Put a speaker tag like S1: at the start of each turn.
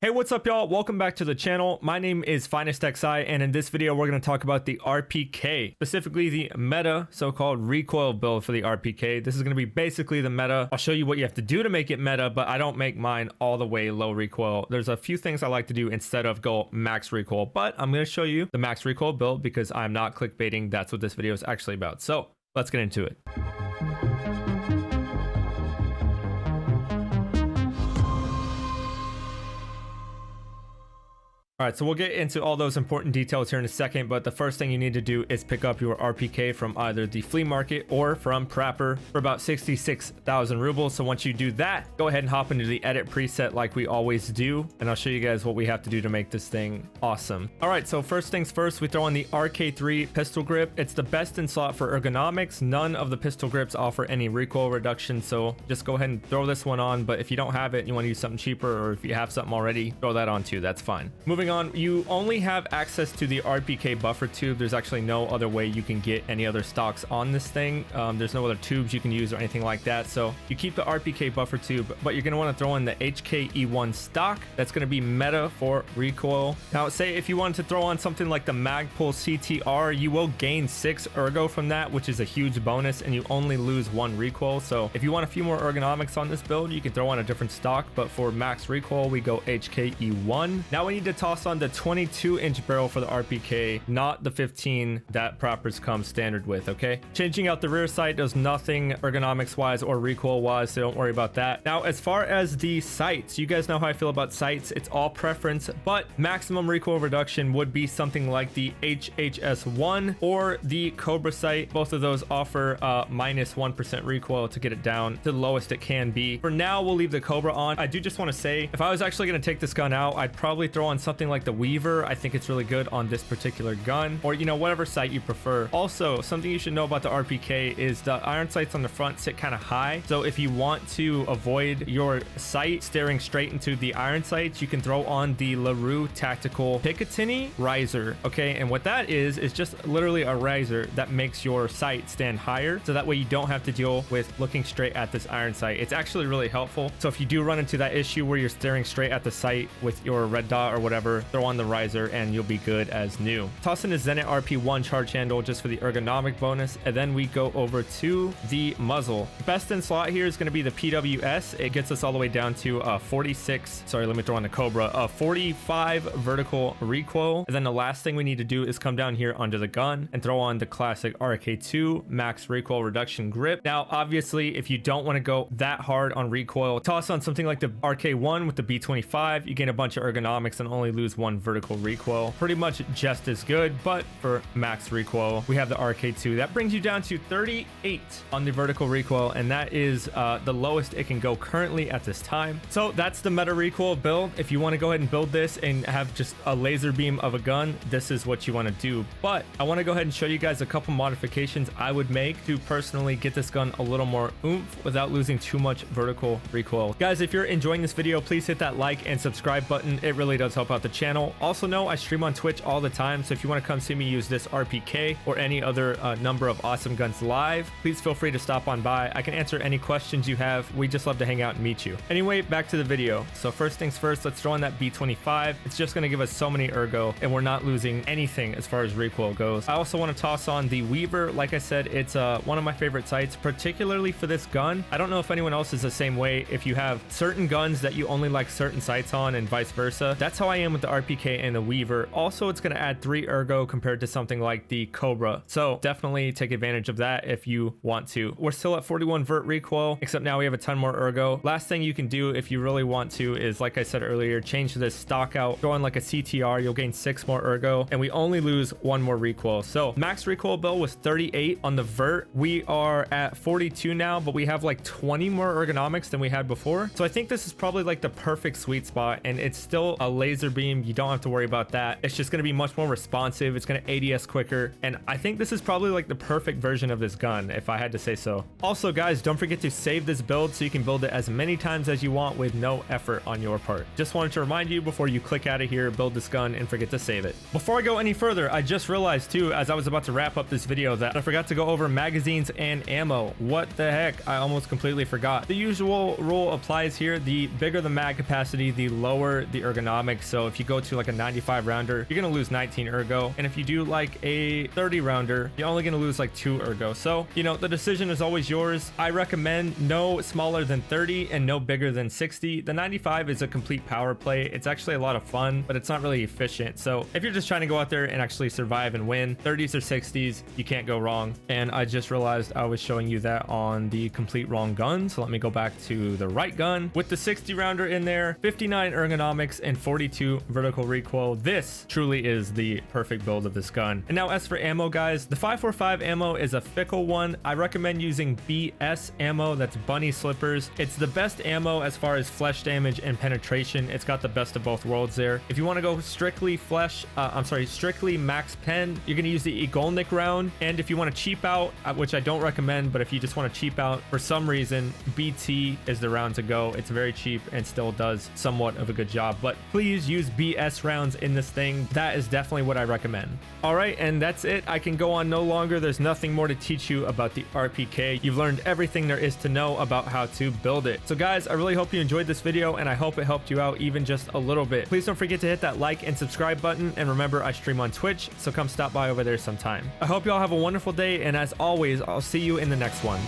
S1: Hey, what's up, y'all? Welcome back to the channel. My name is FinestXI, and in this video we're going to talk about the RPK, specifically the meta so-called recoil build for the RPK. This is going to be basically the meta. I'll show you what you have to do to make it meta, but I don't make mine all the way low recoil. There's a few things I like to do instead of go max recoil, but I'm going to show you the max recoil build because I'm not clickbaiting. That's what this video is actually about. So let's get into it. All right, so we'll get into all those important details here in a second, but the first thing you need to do is pick up your RPK from either the flea market or from Prapper for about 66,000 rubles. So once you do that, go ahead and hop into the edit preset like we always do, and I'll show you guys what we have to do to make this thing awesome. All right, so first things first, we throw on the RK3 pistol grip. It's the best in slot for ergonomics. None of the pistol grips offer any recoil reduction, so just go ahead and throw this one on, but if you don't have it and you want to use something cheaper, or if you have something already, throw that on too, that's fine. Moving on, you only have access to the RPK buffer tube. There's actually no other way you can get any other stocks on this thing. There's no other tubes you can use or anything like that, so you keep the RPK buffer tube, but you're going to want to throw in the HKE1 stock. That's going to be meta for recoil. Now, say if you wanted to throw on something like the Magpul CTR, you will gain 6 ergo from that, which is a huge bonus, and you only lose 1 recoil. So if you want a few more ergonomics on this build, you can throw on a different stock, but for max recoil we go HKE1. Now we need to toss on the 22-inch barrel for the RPK, not the 15 that Prappers come standard with. Okay, changing out the rear sight does nothing ergonomics wise or recoil wise, so don't worry about that. Now, as far as the sights, you guys know how I feel about sights. It's all preference, but maximum recoil reduction would be something like the HHS1 or the Cobra sight. Both of those offer minus 1% recoil to get it down to the lowest it can be. For now, we'll leave the Cobra on. I do just want to say, if I was actually going to take this gun out, I'd probably throw on something like the Weaver. I think it's really good on this particular gun, or whatever sight you prefer. Also, something you should know about the RPK is the iron sights on the front sit kind of high, so if you want to avoid your sight staring straight into the iron sights, you can throw on the LaRue Tactical Picatinny riser. Okay, and what that is just literally a riser that makes your sight stand higher, so that way you don't have to deal with looking straight at this iron sight. It's actually really helpful, so if you do run into that issue where you're staring straight at the sight with your red dot or whatever, throw on the riser and you'll be good as new. Toss in a Zenit RP1 charge handle just for the ergonomic bonus, and then we go over to the muzzle. Best in slot here is going to be the PWS. It gets us all the way down to 46, sorry, let me throw on the Cobra, 45 vertical recoil. And then the last thing we need to do is come down here under the gun and throw on the classic RK2 max recoil reduction grip. Now, obviously, if you don't want to go that hard on recoil, toss on something like the RK1 with the B25. You gain a bunch of ergonomics and only lose 1 vertical recoil. Pretty much just as good, but for max recoil we have the RK2. That brings you down to 38 on the vertical recoil, and that is the lowest it can go currently at this time. So that's the meta recoil build. If you want to go ahead and build this and have just a laser beam of a gun, this is what you want to do. But I want to go ahead and show you guys a couple modifications I would make to personally get this gun a little more oomph without losing too much vertical recoil. Guys, if you're enjoying this video, please hit that like and subscribe button. It really does help out the channel. Also know I stream on Twitch all the time, so if you want to come see me use this RPK or any other number of awesome guns live, please feel free to stop on by. I can answer any questions you have. We just love to hang out and meet you. Anyway, back to the video. So first things first, let's throw in that B25. It's just going to give us so many ergo, and we're not losing anything as far as recoil goes. I also want to toss on the Weaver. Like I said, it's one of my favorite sights, particularly for this gun. I don't know if anyone else is the same way. If you have certain guns that you only like certain sights on and vice versa, that's how I am with the RPK and the Weaver. Also, it's going to add 3 ergo compared to something like the Cobra, so definitely take advantage of that if you want to. We're still at 41 vert recoil, except now we have a ton more ergo. Last thing you can do if you really want to is, like I said earlier, change this stock out, throw on like a CTR. You'll gain 6 more ergo, and we only lose 1 more recoil. So max recoil build was 38 on the vert. We are at 42 now, but we have like 20 more ergonomics than we had before, so I think this is probably like the perfect sweet spot, and it's still a laser beam stream, you don't have to worry about that. It's just going to be much more responsive. It's going to ADS quicker. And I think this is probably like the perfect version of this gun, if I had to say so. Also, guys, don't forget to save this build so you can build it as many times as you want with no effort on your part. Just wanted to remind you before you click out of here, build this gun and forget to save it. Before I go any further, I just realized too, as I was about to wrap up this video, that I forgot to go over magazines and ammo. What the heck? I almost completely forgot. The usual rule applies here. The bigger the mag capacity, the lower the ergonomics. So if you go to like a 95 rounder, you're going to lose 19 ergo. And if you do like a 30 rounder, you're only going to lose like 2 ergo. So, you know, the decision is always yours. I recommend no smaller than 30 and no bigger than 60. The 95 is a complete power play. It's actually a lot of fun, but it's not really efficient. So if you're just trying to go out there and actually survive and win, 30s or 60s, you can't go wrong. And I just realized I was showing you that on the complete wrong gun. So let me go back to the right gun with the 60 rounder in there, 59 ergonomics and 42 vertical recoil. This truly is the perfect build of this gun. And now as for ammo, guys, the 545 ammo is a fickle one. I recommend using BS ammo. That's bunny slippers. It's the best ammo as far as flesh damage and penetration. It's got the best of both worlds there. If you want to go strictly strictly max pen, you're going to use the Igolnik round. And if you want to cheap out, which I don't recommend, but if you just want to cheap out for some reason, BT is the round to go. It's very cheap and still does somewhat of a good job, but please use BS rounds in this thing. That is definitely what I recommend. All right, and that's it. I can go on no longer. There's nothing more to teach you about the RPK. You've learned everything there is to know about how to build it. So guys, I really hope you enjoyed this video and I hope it helped you out even just a little bit. Please don't forget to hit that like and subscribe button. And remember, I stream on Twitch, so come stop by over there sometime. I hope you all have a wonderful day. And as always, I'll see you in the next one.